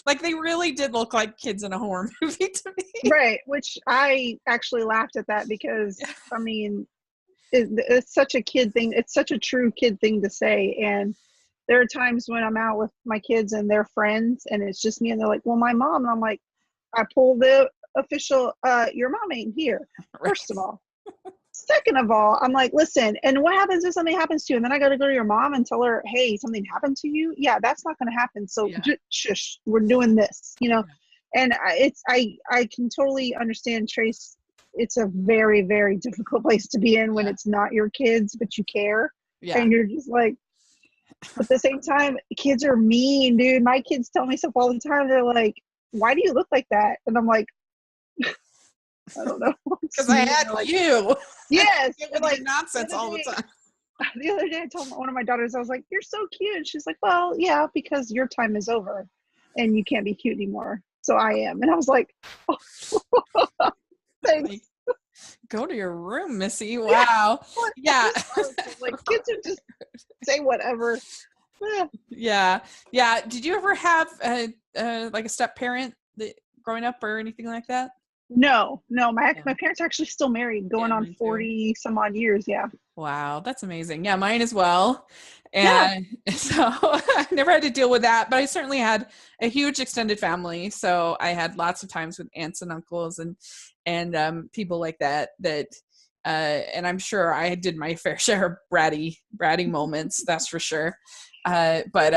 Like, they really did look like kids in a horror movie to me. Right, which I actually laughed at that because, I mean, it's such a kid thing. It's such a true kid thing to say. And there are times when I'm out with my kids and their friends, and it's just me, and they're like, well, my mom. And I'm like, I pull the official, your mom ain't here, first of all. Second of all, I'm like, listen, and what happens if something happens to you? And then I got to go to your mom and tell her, hey, something happened to you? Yeah, that's not going to happen. So shush, we're doing this, And I can totally understand, Trace. It's a very, very difficult place to be in when it's not your kids, but you care. Yeah. And you're just like, at the same time, kids are mean, dude. My kids tell me stuff all the time. They're like, why do you look like that? And I'm like, I don't know. Because I had you. Yes. Like nonsense all the time. The other day I told one of my daughters, I was like, you're so cute. And she's like, well, yeah, because your time is over and you can't be cute anymore. So I am. And I was like, oh, thanks. Like, go to your room, Missy. Wow. Yeah. Like, kids are just say whatever. Yeah. Did you ever have like a step parent growing up or anything like that? No, my Yeah. parents are actually still married, going Yeah, on mine too. 40 some odd years. Yeah. Wow, that's amazing. Yeah, mine as well. Yeah. And so I never had to deal with that, but I certainly had a huge extended family. So I had lots of times with aunts and uncles and people like that and I'm sure I did my fair share of bratty moments, that's for sure. But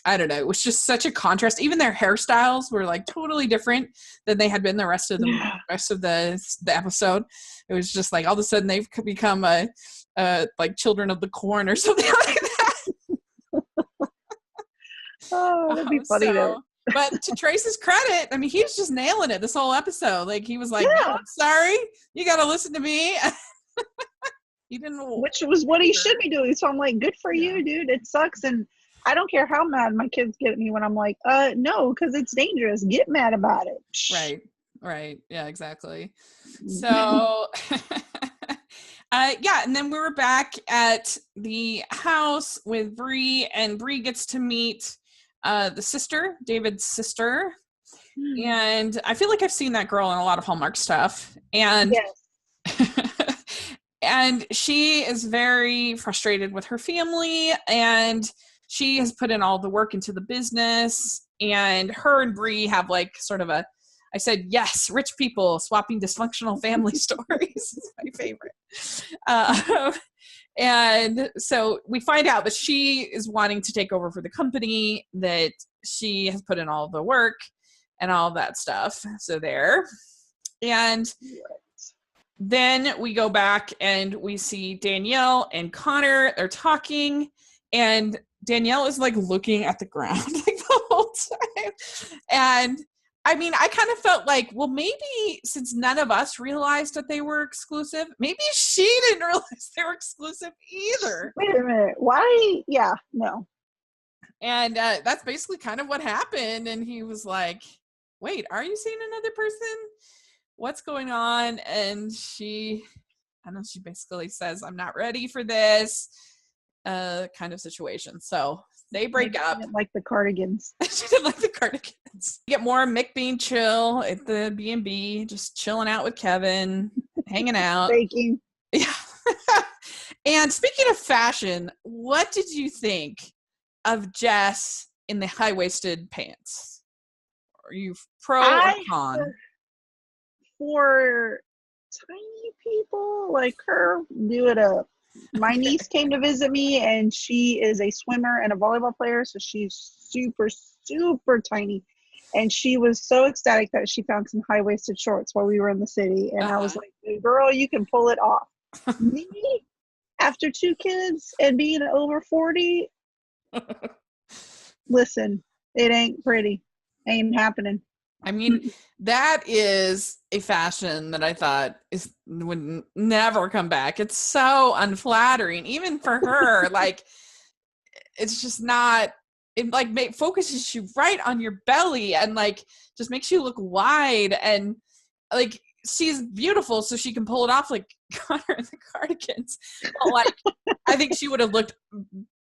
I don't know, it was just such a contrast. Even their hairstyles were like totally different than they had been the rest of Yeah. the episode. It was just like all of a sudden they've become like children of the corn or something like that. Oh, that'd be funny though. So, but to Trace's credit, I mean, he was just nailing it this whole episode. Like he was like, Yeah. "No, sorry, you got to listen to me." He didn't. Which was what he should be doing. So I'm like, good for Yeah. you, dude. It sucks. And I don't care how mad my kids get at me when I'm like, no, because it's dangerous. Get mad about it. Right. Yeah, exactly. So, yeah, and then we were back at the house with Bree, and Bree gets to meet the sister, David's sister. And I feel like I've seen that girl in a lot of Hallmark stuff. And Yes. and she is very frustrated with her family, and she has put in all the work into the business, and her and Bree have like sort of I said, yes, rich people swapping dysfunctional family stories is my favorite. And so we find out that she is wanting to take over for the company, that she has put in all the work and all that stuff. So there. And then we go back and we see Danielle and Connor. They're talking, and Danielle is like looking at the ground like the whole time. And I mean, I kind of felt like, well, maybe since none of us realized that they were exclusive, maybe she didn't realize they were exclusive either. Wait a minute. Why? Yeah, no. And that's basically kind of what happened. And he was like, wait, are you seeing another person? What's going on? And she basically says, I'm not ready for this kind of situation. So they break up. She didn't like the cardigans. She didn't like the cardigans. Get more Mick being chill at the B&B, just chilling out with Kevin, hanging out. Baking. Yeah. And speaking of fashion, what did you think of Jess in the high-waisted pants? Are you pro or con? For tiny people like her, do it up. My niece came to visit me, and she is a swimmer and a volleyball player, so she's super, super tiny. And she was so ecstatic that she found some high-waisted shorts while we were in the city. And I was like, girl, you can pull it off. Me, after 2 kids and being over 40, listen, it ain't pretty. Ain't happening. I mean, that is a fashion that I thought would never come back. It's so unflattering, even for her. Like, it's just not. It like focuses you right on your belly and like just makes you look wide, and like she's beautiful, so she can pull it off like Connor in the cardigans. But like, I think she would have looked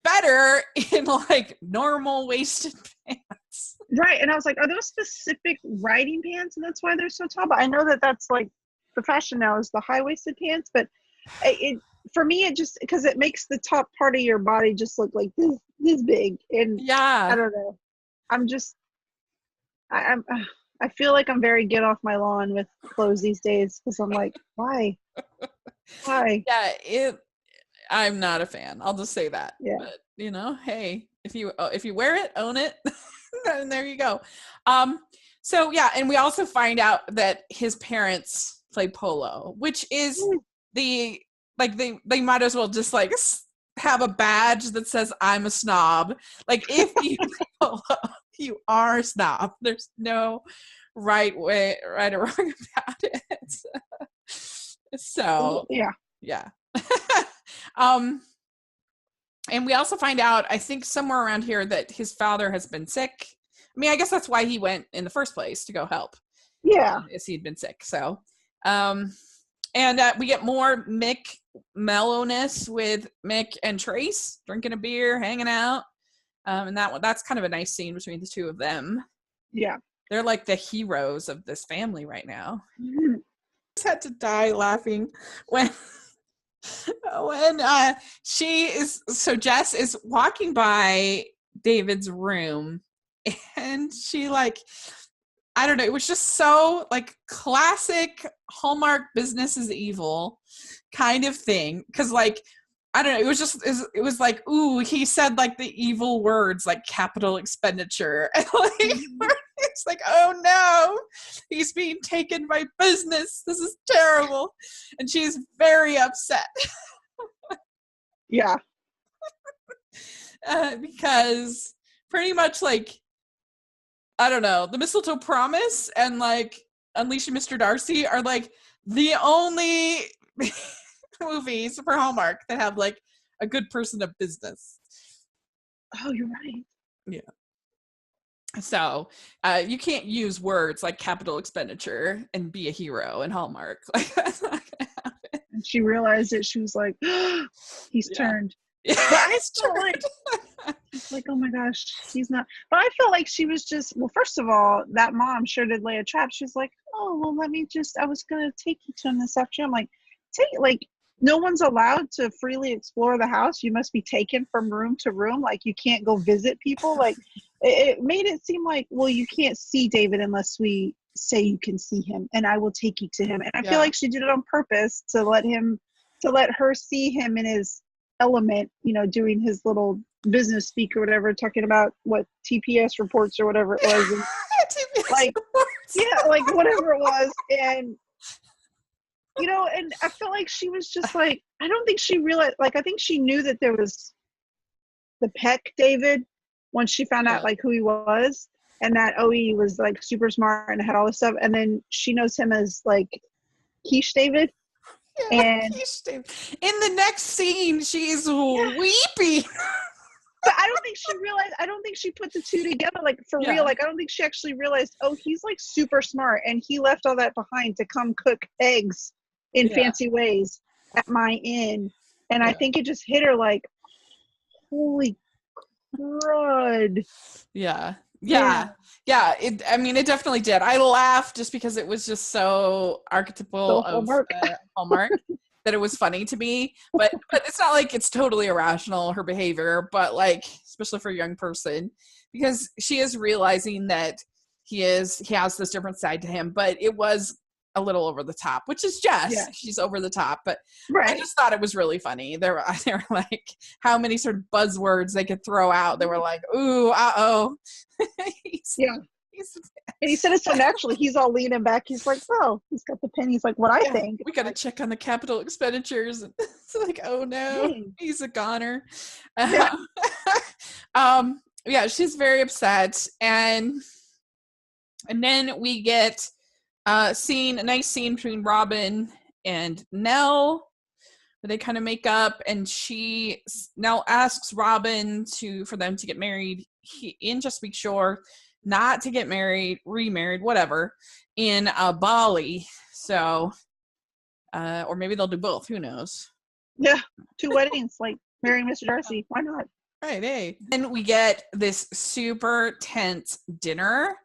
better in like normal waisted pants. Right. And I was like, are those specific riding pants? And that's why they're so tall. But I know that that's like the fashion now is the high-waisted pants. But it for me, it just, because it makes the top part of your body just look like this big. And Yeah. I don't know. I'm just, I feel like I'm very get off my lawn with clothes these days, because I'm like, why? Yeah, I'm not a fan. I'll just say that. Yeah. But you know, hey, if you wear it, own it. And there you go. So yeah, and we also find out that his parents play polo, which is they might as well just like have a badge that says I'm a snob. Like if you play polo, you are a snob. There's no right or wrong about it. So yeah. And we also find out, I think somewhere around here, that his father has been sick. I mean, I guess that's why he went in the first place, to go help. Yeah. Is he'd been sick. So, and we get more Mick mellowness with Mick and Trace drinking a beer, hanging out. And that's kind of a nice scene between the two of them. Yeah. They're like the heroes of this family right now. Mhm. I just had to die laughing when Jess is walking by David's room, and she like, I don't know, it was just so like classic Hallmark business is evil kind of thing. Cause like, I don't know, it was like, ooh, he said like the evil words like capital expenditure. And like, it's like, oh no, he's being taken by business. This is terrible. And she's very upset. Yeah. Because pretty much like, I don't know, the Mistletoe Promise and like Unleashing Mr. Darcy are like the only movies for Hallmark that have like a good person of business. Oh, you're right. Yeah. So you can't use words like capital expenditure and be a hero in Hallmark. Like that's not gonna happen. And she realized it. She was like, he's turned. Yeah, But I felt like, oh my gosh, he's not. But I felt like she was just, well, first of all, that mom sure did lay a trap. She was like, oh, well, I was going to take you to him this afternoon. I'm like, no one's allowed to freely explore the house. You must be taken from room to room. Like, you can't go visit people. Like, it made it seem like, well, you can't see David unless we say you can see him, and I will take you to him. And I feel like she did it on purpose to let her see him in his element, doing his little business speak or whatever, talking about what TPS reports or whatever it was. And like, yeah, like whatever it was. And, and I feel like she was just like, I don't think she realized, like, I think she knew that there was the Peck David once she found out like who he was, and that he was like super smart and had all this stuff. And then she knows him as like Quiche David. Yeah, and in the next scene, she's weepy. But I don't think she realized. I don't think she put the two together, like for real. Like I don't think she actually realized. Oh, he's like super smart, and he left all that behind to come cook eggs in fancy ways at my inn. And I think it just hit her like, holy crud. Yeah. It definitely did. I laughed just because it was just so archetypal of Hallmark that it was funny to me. But it's not like it's totally irrational, her behavior, but like, especially for a young person, because she is realizing that he has this different side to him, but it was a little over the top, which is Jess. Yeah. She's over the top, but I just thought it was really funny. There were like how many sort of buzzwords they could throw out. They were like, ooh, and he said it so naturally. He's all leaning back. He's like, oh, he's got the pen. He's like, what I think. We got to check on the capital expenditures. It's like, oh no, he's a goner. She's very upset. And then we get a nice scene between Robin and Nell, where they kind of make up, and Nell asks Robin for them to get married in Chesapeake Shore, not to get remarried, whatever, in Bali. So, or maybe they'll do both. Who knows? Yeah, 2 weddings, like marrying Mr. Darcy. Why not? Right, hey. And we get this super tense dinner.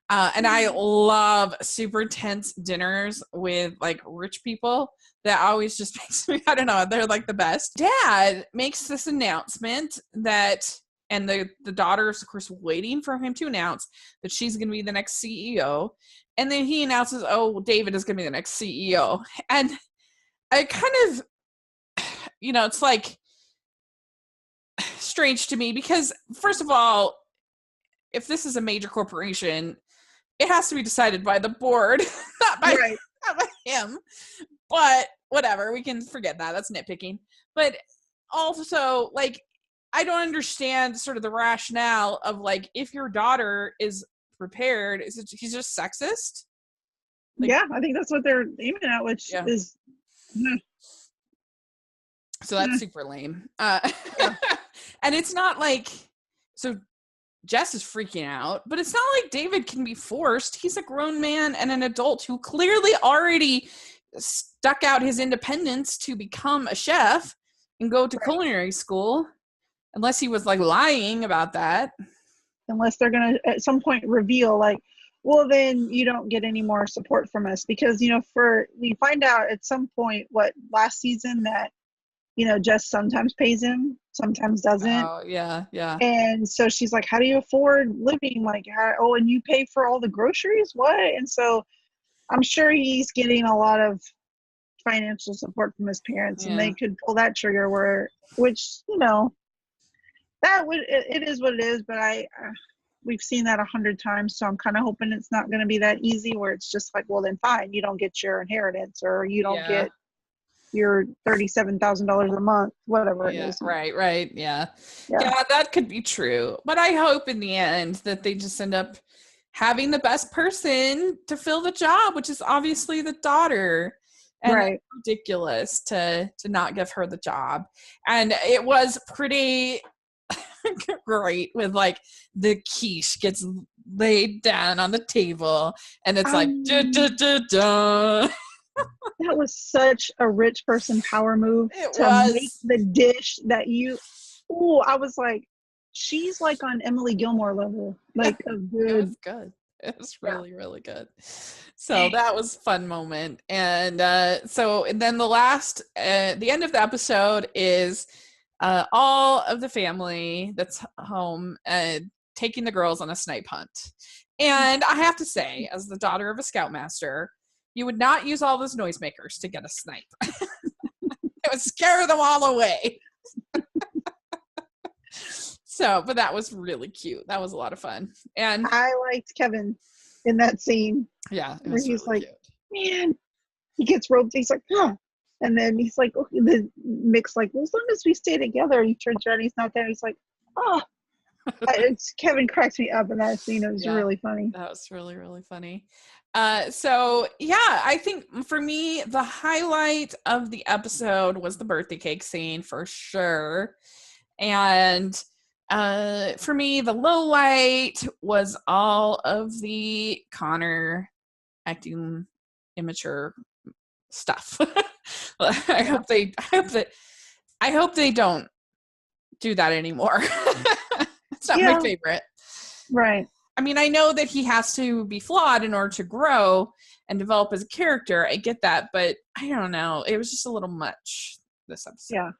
And I love super tense dinners with like rich people. That always just makes me, I don't know, they're like the best. Dad makes this announcement and the daughter is of course waiting for him to announce that she's going to be the next CEO. And then he announces, oh, David is going to be the next CEO. And I kind of, it's like strange to me because first of all, if this is a major corporation, it has to be decided by the board, not by him. But whatever, we can forget that. That's nitpicking. But also, like, I don't understand sort of the rationale of, like, if your daughter is prepared, he's just sexist? Like, yeah, I think that's what they're aiming at, which is... So that's super lame. And it's not like... So Jess is freaking out, but it's not like David can be forced. He's a grown man and an adult who clearly already stuck out his independence to become a chef and go to culinary school, unless he was like lying about that. Unless they're going to at some point reveal like, well, then you don't get any more support from us because, we find out at some point, last season that, Jess sometimes pays him, sometimes doesn't. Oh, yeah, yeah. And so she's like, how do you afford living? Like, and you pay for all the groceries? What? And so I'm sure he's getting a lot of financial support from his parents, and Yeah. they could pull that trigger which, it is what it is, but we've seen that 100 times, so I'm kind of hoping it's not going to be that easy where it's just like, well, then fine, you don't get your inheritance or you don't get your $37,000 a month, whatever it is. Right. Yeah, that could be true. But I hope in the end that they just end up having the best person to fill the job, which is obviously the daughter. And it's ridiculous to not give her the job. And it was pretty great with like the quiche gets laid down on the table and it's like da, da, da, da. That was such a rich person power move make the dish that I was like, she's like on Emily Gilmore level, like a good. It was good. It was really, really good. So that was a fun moment. And and then the end of the episode is all of the family that's home taking the girls on a snipe hunt. And I have to say, as the daughter of a scoutmaster, you would not use all those noisemakers to get a snipe. It would scare them all away. But that was really cute. That was a lot of fun. And I liked Kevin in that scene. Yeah. Where he's really like, cute. Man, he gets roped. He's like, huh. And then he's like, okay, the Mick's like, well, as long as we stay together. He turns around, he's not there. He's like, oh. Kevin cracks me up in that scene. It was really funny. That was really, really funny. I think for me, the highlight of the episode was the birthday cake scene for sure. And for me, the low light was all of the Connor acting immature stuff. I hope they don't do that anymore. It's not my favorite. Right. I mean, I know that he has to be flawed in order to grow and develop as a character. I get that, but I don't know. It was just a little much this episode. Yeah.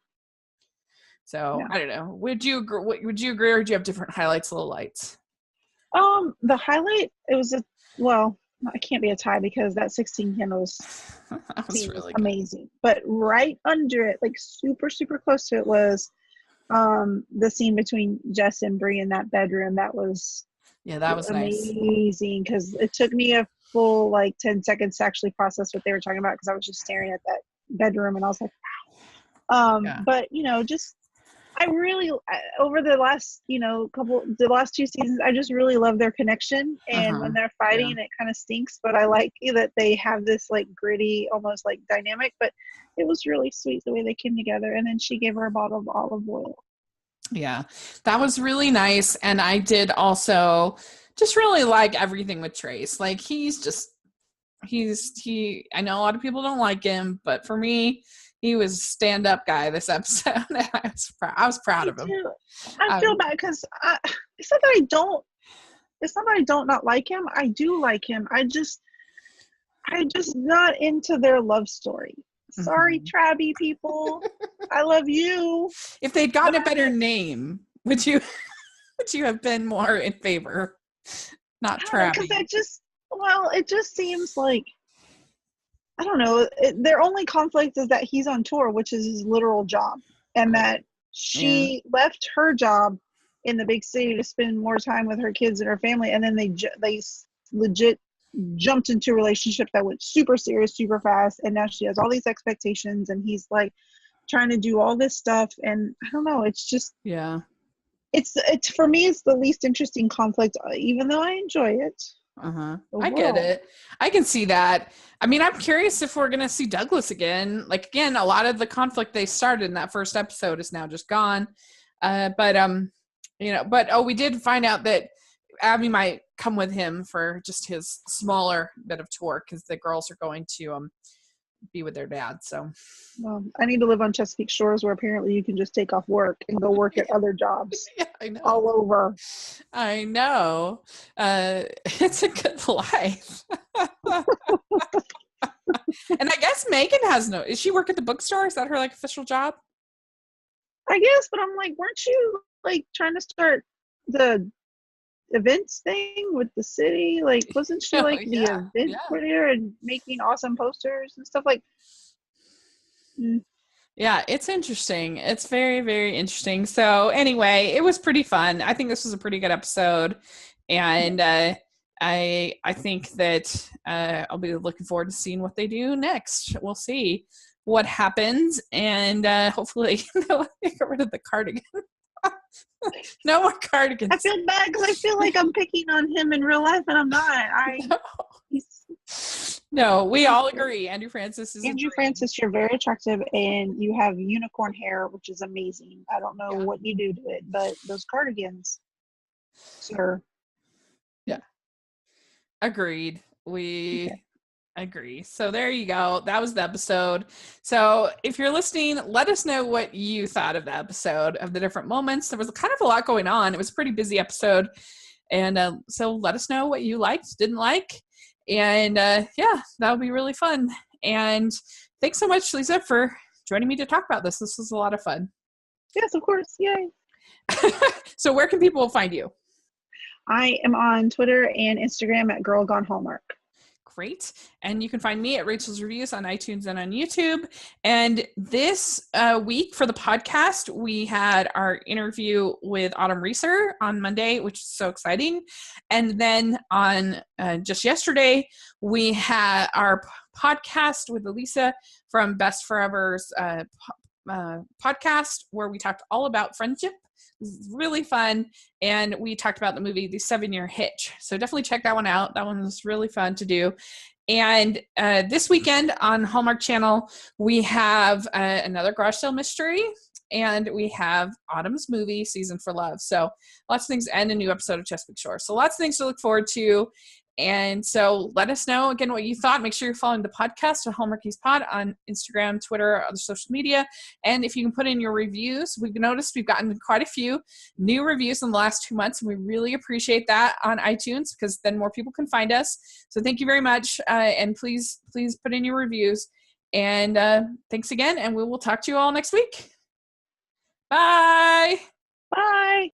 So I don't know. Would you agree, or do you have different highlights, lowlights? The highlight, it can't be a tie because that 16 candles was really amazing. But right under it, like super, super close to it, was the scene between Jess and Bree in that bedroom. That was amazing because it took me a full 10 seconds to actually process what they were talking about because I was just staring at that bedroom and I was like, wow. But just I really over the last the last 2 seasons I just really love their connection, and when they're fighting it kind of stinks, but I like that they have this gritty almost dynamic, but it was really sweet the way they came together. And then she gave her a bottle of olive oil. Yeah, that was really nice. And I did also just really like everything with Trace. I know a lot of people don't like him, but for me, he was a stand-up guy this episode. I was proud of him. I feel bad because it's not that I don't. It's not that I don't not like him. I do like him. I just not into their love story. Sorry, Trabby people. I love you. If they'd gotten a better name, would you have been more in favor? Not Trabby. Because it just seems like, I don't know. Their only conflict is that he's on tour, which is his literal job, and that she left her job in the big city to spend more time with her kids and her family, and then they legit jumped into a relationship that went super serious, super fast, and now she has all these expectations, and he's trying to do all this stuff, and I don't know. It's just It's for me. It's the least interesting conflict, even though I enjoy it. I get it. I can see that. I mean, I'm curious if we're gonna see Douglas again. Again, a lot of the conflict they started in that first episode is now just gone. We did find out that Abby might come with him for just his smaller bit of tour because the girls are going to be with their dad. So Well, I need to live on Chesapeake Shores, where apparently you can just take off work and go work at other jobs yeah, I know. all over. I know. It's a good life. And I guess Megan has is she work at the bookstore? Is that her like official job? I guess, but I'm like, weren't you like trying to start the events thing with the city? Like, wasn't she Oh, like the yeah, event yeah. coordinator and making awesome posters and stuff? Like, Yeah, it's interesting. It's very, very interesting. So anyway, it was pretty fun. I think this was a pretty good episode, and I think that I'll be looking forward to seeing what they do next. We'll see what happens, and hopefully they'll get rid of the cardigan. No more cardigans. I feel bad because I feel like I'm picking on him in real life, and I'm not. No, we all agree. Andrew Francis is Andrew Francis, you're very attractive, and you have unicorn hair, which is amazing. I don't know what you do to it, but those cardigans, sir. Yeah. Agreed. We agree. So there you go. That was the episode. So if you're listening, let us know what you thought of the episode, of the different moments. There was kind of a lot going on. It was a pretty busy episode. And so let us know what you liked, didn't like. And yeah, that'll be really fun. And thanks so much, Lisa, for joining me to talk about this. This was a lot of fun. Yes, of course. Yay. So where can people find you? I am on Twitter and Instagram at Girl Gone Hallmark. Great. And you can find me at Rachel's Reviews on iTunes and on YouTube. And this week for the podcast, we had our interview with Autumn Reeser on Monday, which is so exciting. And then on just yesterday, we had our podcast with Elisa from Best Forever's podcast, where we talked all about friendship. It was really fun. And we talked about the movie, The 7-Year Hitch. So definitely check that one out. That one was really fun to do. And this weekend on Hallmark Channel, we have another garage sale mystery. And we have Autumn's movie, Season for Love. So lots of things, and a new episode of Chesapeake Shores. So lots of things to look forward to. And so let us know, again, what you thought. Make sure you're following the podcast at Hallmarkies Pod on Instagram, Twitter, other social media. And if you can put in your reviews, we've noticed we've gotten quite a few new reviews in the last 2 months. And we really appreciate that on iTunes, because then more people can find us. So thank you very much. And please put in your reviews. And thanks again. And we will talk to you all next week. Bye. Bye.